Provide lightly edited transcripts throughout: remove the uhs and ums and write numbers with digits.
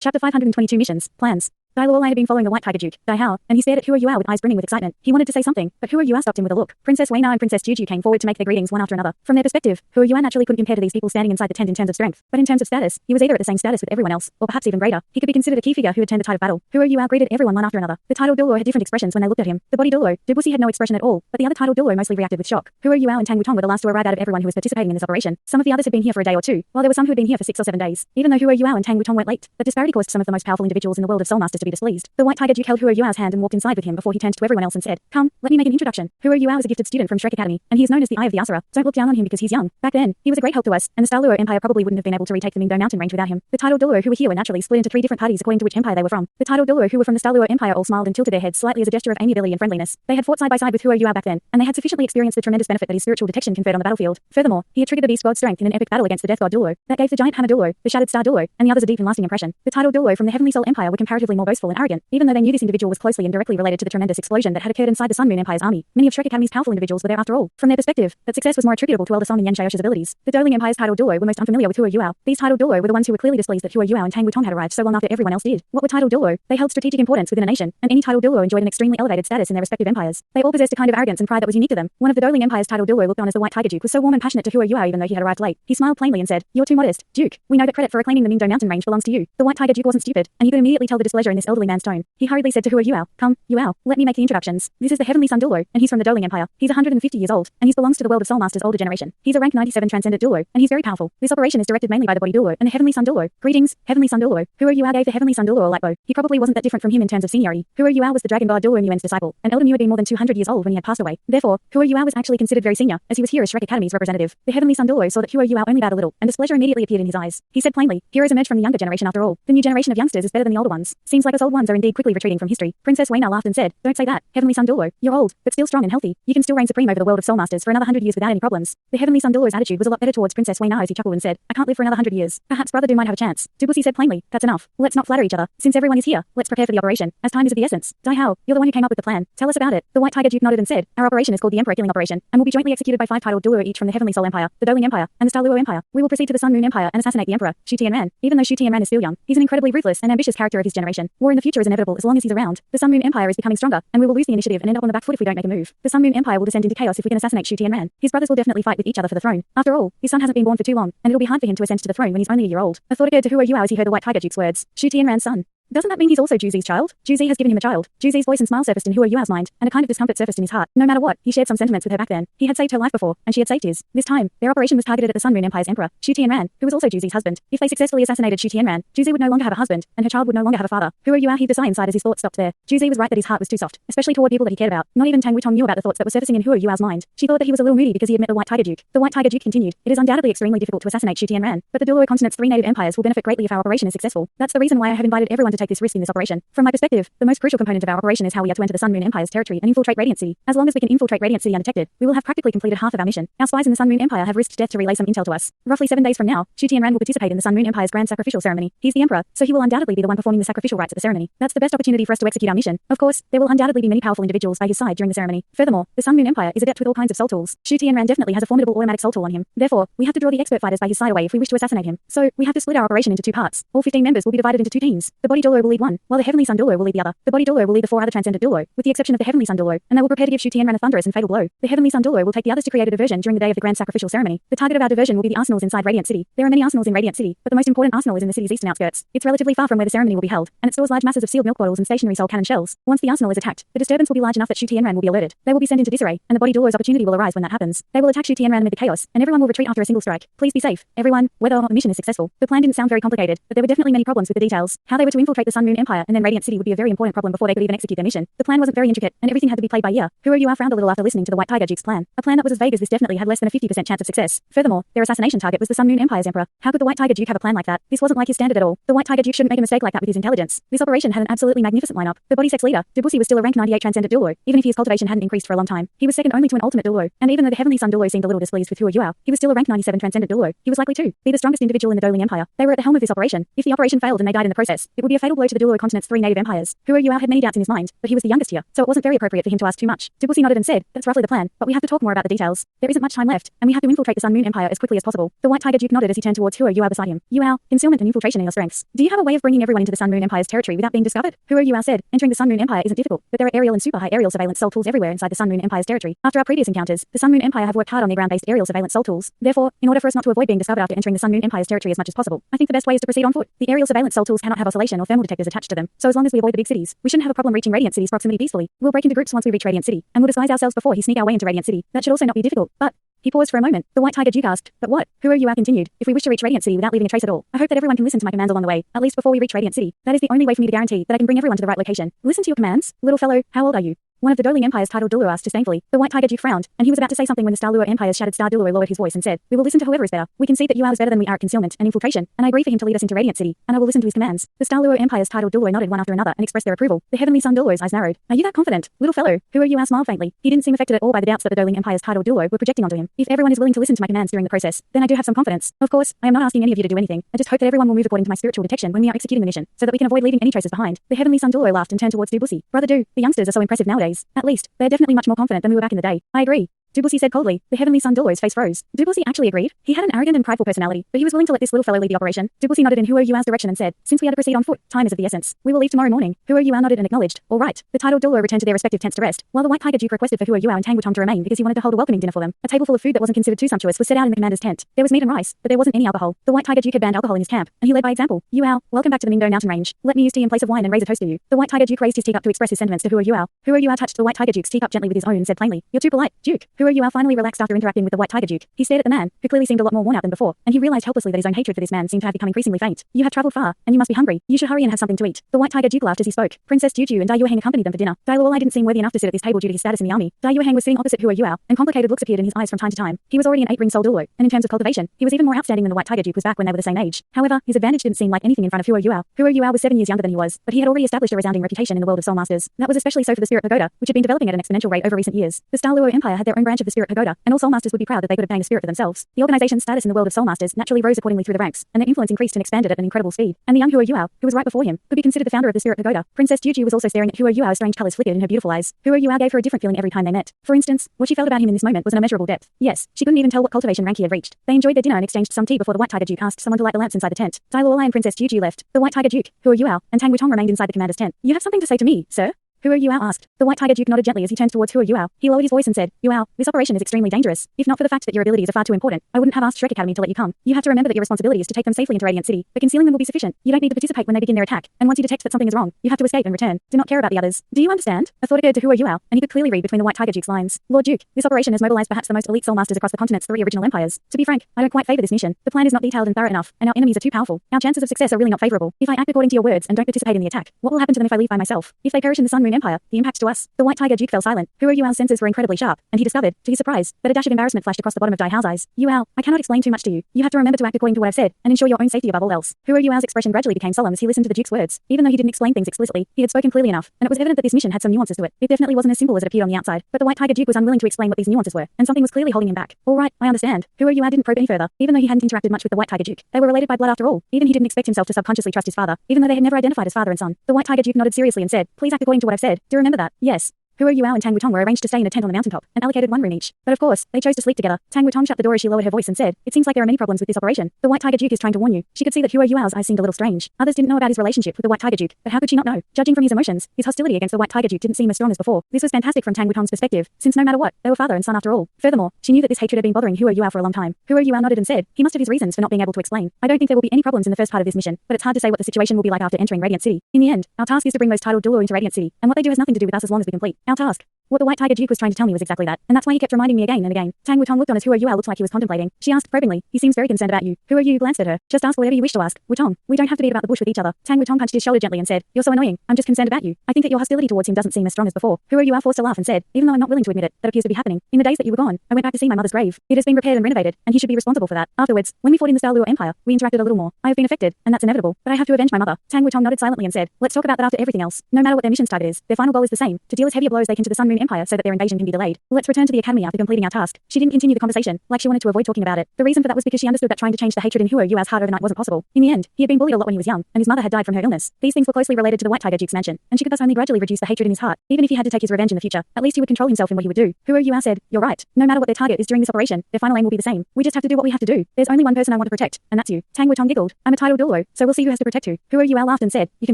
Chapter 522 Missions, Plans. Dalu had been following the White Tiger Duke, Dai Hao, and he stared at Hua Yua with eyes brimming with excitement. He wanted to say something, but Hua Yua stopped him with a look. Princess Weina and Princess Juju came forward to make their greetings one after another. From their perspective, Hua Yua naturally couldn't compare to these people standing inside the tent in terms of strength, but in terms of status, he was either at the same status with everyone else, or perhaps even greater. He could be considered a key figure who had turned the tide of battle. Hua Yua greeted everyone one after another. The title Douluo had different expressions when they looked at him. The body Douluo, Debussy had no expression at all, but the other title Douluo mostly reacted with shock. Hua Yua and Tang Wutong were the last to arrive out of everyone who was participating in this operation. Some of the others had been here for a day or two, while there were some who had been here for 6 or 7 days. Even though Hua Yua and Tang Wutong went late, that disparity caused some of the most powerful individuals in the world of Soulmasters to be displeased. The White Tiger Duke held Hua Yua's hand and walked inside with him before he turned to everyone else and said, "Come, let me make an introduction. Hua Yua is a gifted student from Shrek Academy, and he is known as the Eye of the Asura. Don't look down on him because he's young. Back then, he was a great help to us, and the Douluo Empire probably wouldn't have been able to retake the Mingdo mountain range without him." The title Douluo who were here were naturally split into 3 different parties according to which empire they were from. The title Douluo who were from the Douluo Empire all smiled and tilted their heads slightly as a gesture of amiability and friendliness. They had fought side by side with Hua Yua back then, and they had sufficiently experienced the tremendous benefit that his spiritual detection conferred on the battlefield. Furthermore, he had triggered the beast god's strength in an epic battle against the death god Douluo. That gave the giant hammer Douluo, the shattered star Douluo, and the others a deep and lasting impression. The title Douluo from the Heavenly Soul Empire were comparatively more boastful and arrogant, even though they knew this individual was closely and directly related to the tremendous explosion that had occurred inside the Sun Moon Empire's army. Many of Shrek Academy's powerful individuals were there after all. From their perspective, that success was more attributable to Elder Song and Yan Xiaoshi's abilities. The Doulu Empire's title Douluo were most unfamiliar with Hua Yua. These title Douluo were the ones who were clearly displeased that Hua Yua and Tang Wutong had arrived so long after everyone else did. What were title Douluo? They held strategic importance within a nation, and any title Douluo enjoyed an extremely elevated status in their respective empires. They all possessed a kind of arrogance and pride that was unique to them. One of the Doulu Empire's title Douluo, looked on as the White Tiger Duke, was so warm and passionate to Hua Yua even though he had arrived late. He smiled plainly and said, "You're too modest, Duke. We know that credit for reclaiming the Mingdo mountain range belongs to you." The White Tiger Duke wasn't stupid, and he could immediately tell the displeasure in this elderly man's tone. He hurriedly said to Hua Yua, "Come, Yua, let me make the introductions. This is the Heavenly Sun Douluo, and he's from the Doulu Empire. He's 150 years old, and he belongs to the world of Soulmasters' older generation. He's a rank 97 transcendent Douluo, and he's very powerful. This operation is directed mainly by the body Douluo and the Heavenly Sun Douluo. Greetings, Heavenly Sun Douluo." Hua Yua gave the Heavenly Sun Douluo a light bow. He probably wasn't that different from him in terms of seniority. Hua Yua was the dragon god Douluo Nguyen's disciple, and Elder Mu had been more than 200 years old when he had passed away. Therefore, Hua Yua was actually considered very senior, as he was here as Shrek Academy's representative. The Heavenly Sun Douluo saw that Hua Yua only bowed a little, and displeasure immediately appeared in his eyes. He said plainly, "Heroes emerge from the younger generation after all. The new generation of youngsters is better than the older ones. Seems like us old ones are indeed quickly retreating from history." Princess Weina laughed and said, "Don't say that, Heavenly Sun Douluo. You're old, but still strong and healthy. You can still reign supreme over the world of Soulmasters for another 100 years without any problems." The Heavenly Sun Douluo's attitude was a lot better towards Princess Weina as he chuckled and said, "I can't live for another 100 years. Perhaps Brother Do might have a chance." Debussy said plainly, "That's enough. Let's not flatter each other. Since everyone is here, let's prepare for the operation, as time is of the essence. Dai Hao, you're the one who came up with the plan. Tell us about it." The White Tiger Duke nodded and said, "Our operation is called the Emperor Killing Operation, and will be jointly executed by 5 titled Douluo each from the Heavenly Soul Empire, the Doulu Empire, and the Douluo Empire. We will proceed to the Sun Moon Empire and assassinate the Emperor, Shu Tianran. Even though Shu Tianran is still young, he's an incredibly ruthless and ambitious character of his generation. War in the future is inevitable as long as he's around. The Sun Moon Empire is becoming stronger, and we will lose the initiative and end up on the back foot if we don't make a move. The Sun Moon Empire will descend into chaos if we can assassinate Shu Tianran. His brothers will definitely fight with each other for the throne. After all, his son hasn't been born for too long, and it'll be hard for him to ascend to the throne when he's only a year old." A thought occurred to Hua Yua as he heard the White Tiger Duke's words. Shu Tianran's son. Doesn't that mean he's also Juzi's child? Juzi has given him a child. Juzi's voice and smile surfaced in Hua Yua's mind, and a kind of discomfort surfaced in his heart. No matter what, he shared some sentiments with her back then. He had saved her life before, and she had saved his. This time, their operation was targeted at the Sun Moon Empire's emperor, Shu Tianran, who was also Juzi's husband. If they successfully assassinated Shu Tianran, Juzi would no longer have a husband, and her child would no longer have a father. Hua Yua heaved a sigh inside as his thoughts stopped there. Juzi was right that his heart was too soft, especially toward people that he cared about. Not even Tang Wutong knew about the thoughts that were surfacing in Hua Yua's mind. She thought that he was a little moody because he had met the White Tiger Duke. The White Tiger Duke continued, "It is undoubtedly extremely difficult to assassinate Shu Tianran, but the Douluo continent's 3 native empires will benefit greatly if our operation is successful. That's the reason why I have invited everyone to take this risk in this operation. From my perspective, the most crucial component of our operation is how we are to enter the Sun Moon Empire's territory and infiltrate Radiant City. As long as we can infiltrate Radiant City undetected, we will have practically completed half of our mission. Our spies in the Sun Moon Empire have risked death to relay some intel to us. Roughly 7 days from now, Shu Tianran will participate in the Sun Moon Empire's grand sacrificial ceremony. He's the emperor, so he will undoubtedly be the one performing the sacrificial rites at the ceremony. That's the best opportunity for us to execute our mission. Of course, there will undoubtedly be many powerful individuals by his side during the ceremony. Furthermore, the Sun Moon Empire is adept with all kinds of soul tools. Shu Tianran definitely has a formidable automatic soul tool on him. Therefore, we have to draw the expert fighters by his side away if we wish to assassinate him. So, we have to split our operation into 2 parts. All 15 members will be divided into 2 teams. The body Douluo will lead one, while the Heavenly Sun Douluo will lead the other. The body Douluo will lead the 4 other transcendent Douluo, with the exception of the Heavenly Sun Douluo, and they will prepare to give Shu Tianran a thunderous and fatal blow. The Heavenly Sun Douluo will take the others to create a diversion during the day of the grand sacrificial ceremony. The target of our diversion will be the arsenals inside Radiant City. There are many arsenals in Radiant City, but the most important arsenal is in the city's eastern outskirts. It's relatively far from where the ceremony will be held, and it stores large masses of sealed milk bottles and stationary soul cannon shells. Once the arsenal is attacked, the disturbance will be large enough that Shu Tianran will be alerted. They will be sent into disarray, and the body Douluo's opportunity will arise when that happens. They will attack Shu Tianran amid the chaos, and everyone will retreat after a single strike. Please be safe, everyone, whether or not the mission is successful. The plan didn't sound very complicated, but there were definitely many problems with the details. How they were to infiltrate the Sun Moon Empire and then Radiant City would be a very important problem before they could even execute their mission. The plan wasn't very intricate, and everything had to be played by ear. Hua Yua frowned a little after listening to the White Tiger Duke's plan. A plan that was as vague as this definitely had less than a 50% chance of success. Furthermore, their assassination target was the Sun Moon Empire's emperor. How could the White Tiger Duke have a plan like that? This wasn't like his standard at all. The White Tiger Duke shouldn't make a mistake like that with his intelligence. This operation had an absolutely magnificent lineup. The body Sect's leader, Debussy, was still a rank 98 transcendent Douluo, even if his cultivation hadn't increased for a long time. He was second only to an ultimate Douluo, and even though the Heavenly Sun Douluo seemed a little displeased with Hua Yua, he was still a rank 97 transcendent Douluo. He was likely to be the strongest individual in the Doulu Empire. They were at the helm of this operation. If the operation failed and they died in the process, it would be a failure fatal blow to the Douluo continent's 3 native empires. Hua Yuao had many doubts in his mind, but he was the youngest here, so it wasn't very appropriate for him to ask too much. Dubusi nodded and said, that's roughly the plan, but we have to talk more about the details. There isn't much time left, and we have to infiltrate the Sun Moon Empire as quickly as possible. The White Tiger Duke nodded as he turned towards Hua Yuao beside him. Yuao, concealment and infiltration are your strengths. Do you have a way of bringing everyone into the Sun Moon Empire's territory without being discovered? Hua Yuao said, entering the Sun Moon Empire isn't difficult, but there are aerial and super high aerial surveillance soul tools everywhere inside the Sun Moon Empire's territory. After our previous encounters, the Sun Moon Empire have worked hard on their ground-based aerial surveillance soul tools. Therefore, in order for us not to avoid being discovered after entering the Sun Moon Empire's territory as much as possible, I think the best way is to proceed on foot. The aerial surveillance soul tools cannot have oscillation or thermal detectors attached to them, so as long as we avoid the big cities, we shouldn't have a problem reaching Radiant City's proximity peacefully. We'll break into groups once we reach Radiant City, and we'll disguise ourselves before he sneak our way into Radiant City. That should also not be difficult, but... He paused for a moment. The White Tiger Duke asked, but what? Hua Yuao continued, if we wish to reach Radiant City without leaving a trace at all, I hope that everyone can listen to my commands along the way, at least before we reach Radiant City. That is the only way for me to guarantee that I can bring everyone to the right location. Listen to your commands? Little fellow, how old are you? One of the Douluo Empire's titled Douluo asked disdainfully. The White Tiger Duke frowned, and he was about to say something when the Douluo Empire's shattered star Douluo lowered his voice and said, we will listen to whoever is better. We can see that Yuao is better than we are at concealment and infiltration, and I agree for him to lead us into Radiant City, and I will listen to his commands. The Douluo Empire's titled Douluo nodded one after another and expressed their approval. The Heavenly Sun Douluo's eyes narrowed. Are you that confident? Little fellow, Hua Yuao smiled faintly. He didn't seem affected at all by the doubts that the Douluo Empire's titled Douluo were projecting onto him. If everyone is willing to listen to my commands during the process, then I do have some confidence. Of course, I am not asking any of you to do anything. I just hope that everyone will move according to my spiritual detection when we are executing the mission, so that we can avoid leaving any traces behind. The Heavenly Sun Douluo laughed and turned towards Dubusi. Brother Du, the youngsters are so impressive nowadays. At least, they are definitely much more confident than we were back in the day. I agree. Dubusi said coldly. The Heavenly Sun Douluo's face froze. Dubusi actually agreed. He had an arrogant and prideful personality, but he was willing to let this little fellow lead the operation. Dubusi nodded in Hua Yuao's direction and said, since we are to proceed on foot, time is of the essence. We will leave tomorrow morning. Hua Yuao nodded and acknowledged. All right. The titled Douluo returned to their respective tents to rest, while the White Tiger Duke requested for Hua Yuao and Tang Clan to remain because he wanted to hold a welcoming dinner for them. A table full of food that wasn't considered too sumptuous was set out in the commander's tent. There was meat and rice, but there wasn't any alcohol. The White Tiger Duke had banned alcohol in his camp, and he led by example. Yuao, welcome back to the Mingdo mountain range. Let me use tea in place of wine and raise a toast to you. The White Tiger Duke raised his teacup to express his sentiments to Hua Yuao. Hua Yuao touched the White Tiger Duke's teacup gently with his own and said plainly, you're too polite, Duke. Hua Yuao finally relaxed after interacting with the White Tiger Duke. He stared at the man, who clearly seemed a lot more worn out than before, and he realized helplessly that his own hatred for this man seemed to have become increasingly faint. You have traveled far, and you must be hungry. You should hurry and have something to eat. The White Tiger Duke laughed as he spoke. Princess Juju and Dai Yueheng accompanied them for dinner. Dalu didn't seem worthy enough to sit at this table due to his status in the army. Dai Yueheng was sitting opposite Hua Yuao, and complicated looks appeared in his eyes from time to time. He was already an 8-ring soul Douluo, and in terms of cultivation, he was even more outstanding than the White Tiger Duke was back when they were the same age. However, his advantage didn't seem like anything in front of Hua Yuao. Hua Yuao was 7 years younger than he was, but he had already established a resounding reputation in the world of soul masters. That was especially so for the Spirit Pagoda, which had been developing at an exponential rate over recent years. The Douluo Empire had their own branch of the Spirit Pagoda, and all soul masters would be proud that they could obtain a spirit for themselves. The organization's status in the world of soul masters naturally rose accordingly through the ranks, and their influence increased and expanded at an incredible speed. And the young Hua Yuao, who was right before him, could be considered the founder of the Spirit Pagoda. Princess Juju was also staring at Hua Yuao. Strange colors flickered in her beautiful eyes. Hua Yuao gave her a different feeling every time they met. For instance, what she felt about him in this moment was an immeasurable depth. Yes, she couldn't even tell what cultivation rank he had reached. They enjoyed their dinner and exchanged some tea before the White Tiger Duke asked someone to light the lamps inside the tent. Dalu and Princess Juju left. The White Tiger Duke, Hua Yuao, and Tang Clan remained inside the commander's tent. You have something to say to me, sir? Hua Yuao asked. The White Tiger Duke nodded gently as he turned towards Hua Yuao. He lowered his voice and said, Yuao, this operation is extremely dangerous. If not for the fact that your abilities are far too important, I wouldn't have asked Shrek Academy to let you come. You have to remember that your responsibility is to take them safely into Radiant City, but concealing them will be sufficient. You don't need to participate when they begin their attack, and once you detect that something is wrong, you have to escape and return. Do not care about the others. Do you understand? A thought occurred to Hua Yuao, and he could clearly read between the White Tiger Duke's lines. Lord Duke, this operation has mobilized perhaps the most elite soul masters across the continent's 3 original empires. To be frank, I don't quite favor this mission. The plan is not detailed and thorough enough, and our enemies are too powerful. Our chances of success are really not favorable. If I act according to your words and don't participate in the attack, what will happen to them if I leave by myself? If they perish in the Sun Moon Empire, the impacts to us. The White Tiger Duke fell silent. Hua Yuao's senses were incredibly sharp, and he discovered, to his surprise, that a dash of embarrassment flashed across the bottom of Dai Hao's eyes. Yuao, I cannot explain too much to you. You have to remember to act according to what I've said, and ensure your own safety above all else. Hua Yuao's expression gradually became solemn as he listened to the Duke's words. Even though he didn't explain things explicitly, he had spoken clearly enough, and it was evident that this mission had some nuances to it. It definitely wasn't as simple as it appeared on the outside, but the White Tiger Duke was unwilling to explain what these nuances were, and something was clearly holding him back. All right, I understand. Hua Yuao didn't probe any further, even though he hadn't interacted much with the White Tiger Duke. They were related by blood after all. Even he didn't expect himself to subconsciously trust his father, even though they had never identified as father and son. The White Tiger Duke nodded seriously and said, please act according to what I've said. Do remember that? Yes. Hua Yuao and Tang Clan were arranged to stay in a tent on the mountaintop, and allocated 1 room each. But of course, they chose to sleep together. Tang Clan shut the door as she lowered her voice and said, it seems like there are many problems with this operation. The White Tiger Duke is trying to warn you. She could see that Hua Yuao's eyes seemed a little strange. Others didn't know about his relationship with the White Tiger Duke, but how could she not know? Judging from his emotions, his hostility against the White Tiger Duke didn't seem as strong as before. This was fantastic from Tang Clan's perspective, since no matter what, they were father and son after all. Furthermore, she knew that this hatred had been bothering Hua Yuao for a long time. Hua Yuao nodded and said, he must have his reasons for not being able to explain. I don't think there will be any problems in the first part of this mission, but it's hard to say what the situation will be like after entering Radiant City. In the end, our task is to bring those titled Douluo into Radiant City, and what they do has nothing to do with us as long as we complete our task. What the White Tiger Duke was trying to tell me was exactly that, and that's why he kept reminding me again and again. Tang Clan looked on as Hua Yuao looked like he was contemplating. She asked probingly, he seems very concerned about you. Hua Yu glanced at her. Just ask whatever you wish to ask. Wutong, we don't have to beat about the bush with each other. Tang Clan punched his shoulder gently and said, you're so annoying. I'm just concerned about you. I think that your hostility towards him doesn't seem as strong as before. Hua Yuao forced a laugh and said, even though I'm not willing to admit it, that appears to be happening. In the days that you were gone, I went back to see my mother's grave. It has been repaired and renovated, and he should be responsible for that. Afterwards, when we fought in the Douluo Empire, we interacted a little more. I have been affected, and that's inevitable, but I have to avenge my mother. Tang Clan nodded silently and said, let's talk about that after everything else. No matter what their mission's target is, their final goal is the same, to deal as heavy a blow as they can to the Sun Moon Moon Empire so that their invasion can be delayed. Let's return to the academy after completing our task. She didn't continue the conversation, like she wanted to avoid talking about it. The reason for that was because she understood that trying to change the hatred in Huo Yua's heart overnight wasn't possible. In the end, he had been bullied a lot when he was young, and his mother had died from her illness. These things were closely related to the White Tiger Duke's mansion, and she could thus only gradually reduce the hatred in his heart. Even if he had to take his revenge in the future, at least he would control himself in what he would do. Huo Yua said, "You're right. No matter what their target is during this operation, their final aim will be the same. We just have to do what we have to do. There's only one person I want to protect, and that's you." Tang Wutong giggled. "I'm a title Douluo, so we'll see who has to protect who." Huo Yua laughed and said, "You can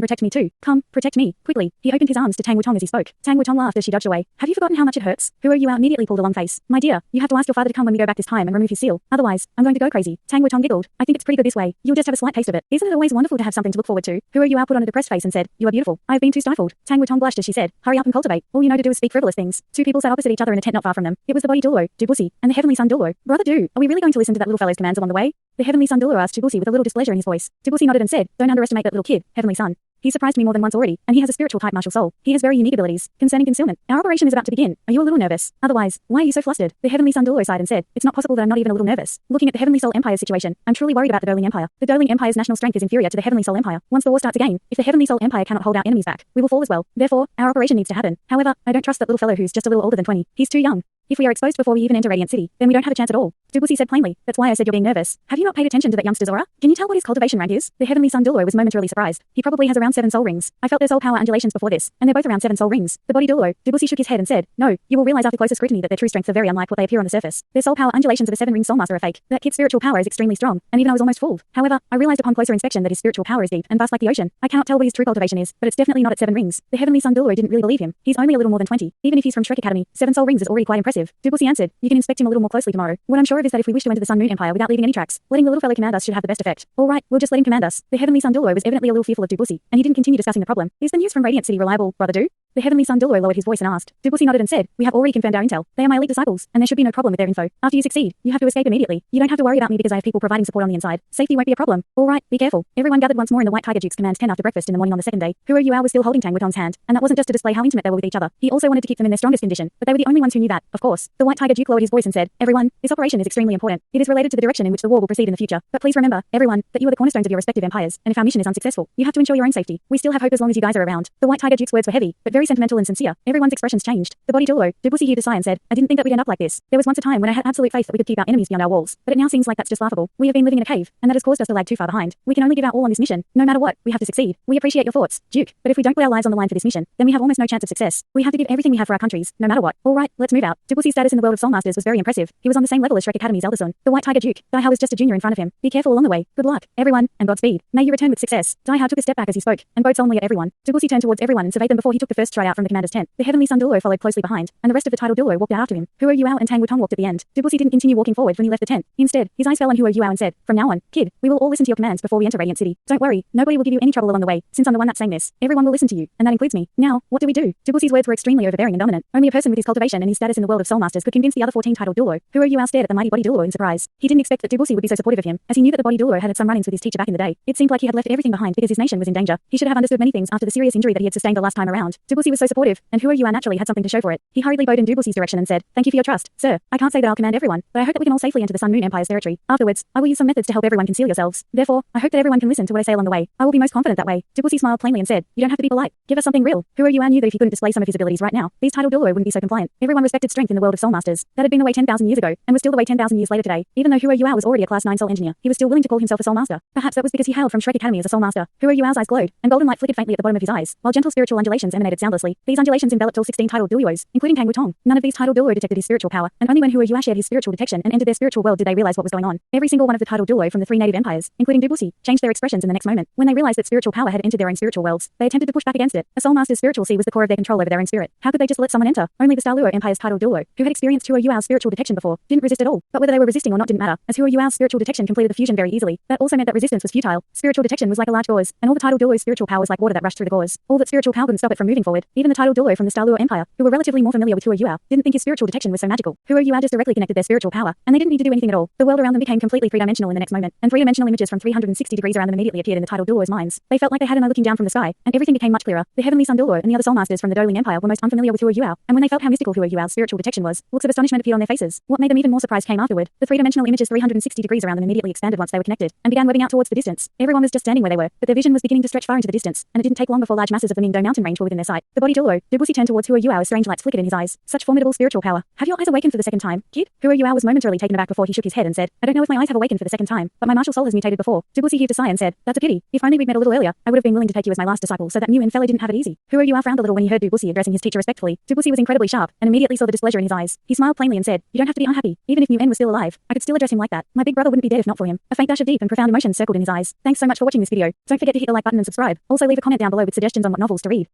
protect me too. Come, protect me." Quickly, he opened his arms to Tang Wutong as he spoke. Tang Wutong laughed as she dodged away. "Have you forgotten how much it hurts?" Huo Yua immediately pulled a long face. "My dear, you have to ask your father to come when we go back this time and remove his seal. Otherwise, I'm going to go crazy." Tang Wutong giggled. "I think it's pretty good this way. You'll just have a slight taste of it. Isn't it always wonderful to have something to look forward to?" Huo Yua put on a depressed face and said, "You are beautiful. I have been too stifled." Tang Wutong blushed as she said, "Hurry up and cultivate. All you know to do is speak frivolous things." Two people sat opposite each other in a tent not far from them. It was the body Douluo, Dubusi, and the heavenly son Douluo. "Brother Du, are we really going to listen to that little fellow's commands along the way?" The heavenly son Douluo asked Dubusi with a little displeasure in his voice. Dubusi nodded and said, "Don't underestimate that little kid, heavenly son. He surprised me more than once already, and he has a spiritual type martial soul. He has very unique abilities. Concerning concealment, our operation is about to begin. Are you a little nervous? Otherwise, why are you so flustered?" The heavenly son Douluo sighed and said, "It's not possible that I'm not even a little nervous. Looking at the Heavenly Soul Empire's situation, I'm truly worried about the Doling Empire. The Doling Empire's national strength is inferior to the Heavenly Soul Empire. Once the war starts again, if the Heavenly Soul Empire cannot hold our enemies back, we will fall as well. Therefore, our operation needs to happen. However, I don't trust that little fellow who's just a little older than 20. He's too young. If we are exposed before we even enter Radiant City, then we don't have a chance at all." Dubusi said plainly, "That's why I said you're being nervous. Have you not paid attention to that youngster's aura? Can you tell what his cultivation rank is?" The heavenly son Douluo was momentarily surprised. "He probably has around 7 soul rings. I felt their soul power undulations before this, and they're both around 7 soul rings." The body Douluo, Dubusi shook his head and said, "No, you will realize after closer scrutiny that their true strengths are very unlike what they appear on the surface. Their soul power undulations of a 7-ring soulmaster are fake. That kid's spiritual power is extremely strong, and even I was almost fooled. However, I realized upon closer inspection that his spiritual power is deep and vast like the ocean. I cannot tell what his true cultivation is, but it's definitely not at 7 rings." The heavenly son Douluo didn't really believe him. He's only a little more than 20. Even if he's from Shrek Academy, 7 soul rings is already quite impressive. Dubusi answered, "You can inspect him a little more closely tomorrow. What I'm sure of is that if we wish to enter the Sun Moon Empire without leaving any tracks, letting the little fellow command us should have the best effect." "All right, we'll just let him command us." The heavenly son Douluo was evidently a little fearful of Dubusi, and he didn't continue discussing the problem. "Is the news from Radiant City reliable, brother Du?" The heavenly son Douluo lowered his voice and asked. Dubusi nodded and said, "We have already confirmed our intel. They are my elite disciples, and there should be no problem with their info. After you succeed, you have to escape immediately. You don't have to worry about me because I have people providing support on the inside. Safety won't be a problem. All right, be careful." Everyone gathered once more in the White Tiger Duke's command tent after breakfast in the morning on the second day. Huo Yuao was still holding Tang Wutong's hand, and that wasn't just to display how intimate they were with each other. He also wanted to keep them in their strongest condition, but they were the only ones who knew that, of course. The White Tiger Duke lowered his voice and said, "Everyone, this operation is extremely important. It is related to the direction in which the war will proceed in the future. But please remember, everyone, that you are the cornerstones of your respective empires, and if our mission is unsuccessful, you have to ensure your own safety. We still have hope as long as you guys are around." The White Tiger Duke's words were heavy, but very sentimental and sincere. Everyone's expressions changed. The body Douluo, Dubusi heaved a sigh and said, "I didn't think that we'd end up like this. There was once a time when I had absolute faith that we could keep our enemies beyond our walls, but it now seems like that's just laughable. We have been living in a cave, and that has caused us to lag too far behind. We can only give our all on this mission. No matter what, we have to succeed. We appreciate your thoughts, Duke, but if we don't put our lives on the line for this mission, then we have almost no chance of success. We have to give everything we have for our countries, no matter what. All right, let's move out." Dubusi's status in the world of Soulmasters was very impressive. He was on the same level as Shrek Academy's elder son. The White Tiger Duke, Daihao, was just a junior in front of him. "Be careful along the way. Good luck, everyone, and Godspeed. May you return with success." Daihao took a step back as he spoke, and bowed solemnly at everyone. Dubusi turned towards everyone and surveyed them before he took the first stride out from the commander's tent. The heavenly son Douluo followed closely behind, and the rest of the title Douluo walked out after him. Huo Yuao and Tang Wutong walked at the end. Dubusi didn't continue walking forward when he left the tent. Instead, his eyes fell on Huo Yuao and said, "From now on, kid, we will all listen to your commands before we enter Radiant City. Don't worry, nobody will give you any trouble along the way, since I'm the one that's saying this. Everyone will listen to you, and that includes me. Now, what do we do?" Dubusi's words were extremely overbearing and dominant. Only a person with his cultivation and his status in the world of Soulmasters could convince the other 14 titled Douluo. Huo Yuao stared at the mighty body Douluo in surprise. He didn't expect that Dubusi would be so supportive of him, as he knew that the body Douluo had some run-ins with his teacher back in the day. It seemed like he had left everything behind because his nation was in danger. He should have understood many things after the serious injury that he had sustained the last time around. Dubusi was so supportive, and Huo Yuao naturally had something to show for it. He hurriedly bowed in Dubusi's direction and said, "Thank you for your trust, sir. I can't say that I'll command everyone, but I hope that we can all safely enter the Sun Moon Empire's territory. Afterwards, I will use some methods to help everyone conceal yourselves. Therefore, I hope that everyone can listen to what I say along the way. I will be most confident that way." Dubusi smiled plainly and said, "You don't have to be polite. Give us something real." Huo Yuan knew that if he couldn't display some of his abilities right now, these title Douluo wouldn't be so compliant. Everyone respected strength in the world of Soulmasters. That had been the way 10,000 years ago, and was still the way 10,000 years later today. Even though Huo Yuao was already a Class 9 Soul Engineer, he was still willing to call himself a Soulmaster. Perhaps that was because he hailed from Shrek Academy as a Soulmaster. Huo Yuao's eyes glowed, and golden light flickered faintly at the bottom of his eyes, while gentle spiritual undulations emanated soundlessly. These undulations enveloped all 16 titled Douluos, including Tang Wutong. None of these titled Douluo detected his spiritual power, and only when Huo Yuao shared his spiritual detection and entered their spiritual world did they realize what was going on. Every single one of the titled Douluo from the 3 native empires, including Dubusi, changed their expressions in the next moment. When they realized that spiritual power had entered their own spiritual worlds, they attempted to push back against it. A Soulmaster's spiritual sea was the core of their control over their own spirit. How could they just let someone enter? Only the Dalu Empire's titled Douluo, who had experienced Huo Yuao's spiritual detection before, didn't resist at all. But whether they were resisting or not didn't matter, as Huo Yuao's spiritual detection completed the fusion very easily. That also meant that resistance was futile. Spiritual detection was like a large gauze, and all the titled Douluo's spiritual power was like water that rushed through the gauze. All that spiritual power couldn't stop it from moving forward. Even the titled Douluo from the Dalu Empire, who were relatively more familiar with Huo Yuao, didn't think his spiritual detection was so magical. Huo Yuao just directly connected their spiritual power, and they didn't need to do anything at all. The world around them became completely three-dimensional in the next moment, and three-dimensional images from 360 degrees around them immediately appeared in the titled Douluo's minds. They felt like they had an eye looking down from the sky, and everything became much clearer. The heavenly son Douluo and the other Soulmasters from the Doling Empire were most unfamiliar with Huo Yuao, and when they felt how mystical Huo Yuao's spiritual detection was, looks of astonishment appeared on their faces. What made them even more surprised came afterward. The three-dimensional images 360 degrees around them immediately expanded once they were connected, and began webbing out towards the distance. Everyone was just standing where they were, but their vision was beginning to stretch far into the distance, and it didn't take long before large masses of the Mingdo mountain range were within their sight. The body Douluo. Dubusi turned towards Hua Yuao as strange lights flickered in his eyes. Such formidable spiritual power. Have your eyes awakened for the second time, kid? Hua Yuao was momentarily taken aback before he shook his head and said, I don't know if my eyes have awakened for the second time, but my martial soul has mutated before. Dubusi heaved a sigh and said, that's a pity. If only we'd met a little earlier, I would have been willing to take you as my last disciple so that new fellow didn't have it easy. Hua Yuao frowned a little when he heard Dubusi addressing his teacher respectfully. Dubusi was incredibly sharp and immediately saw the displeasure in his eyes. He smiled plainly and said, you don't have to be unhappy. Even if Nguyen was still alive, I could still address him like that. My big brother wouldn't be dead if not for him. A faint dash of deep and profound emotion circled in his eyes. Thanks so much for watching this video. Don't forget to hit the like button and subscribe. Also leave a comment down below with suggestions on what novels to read.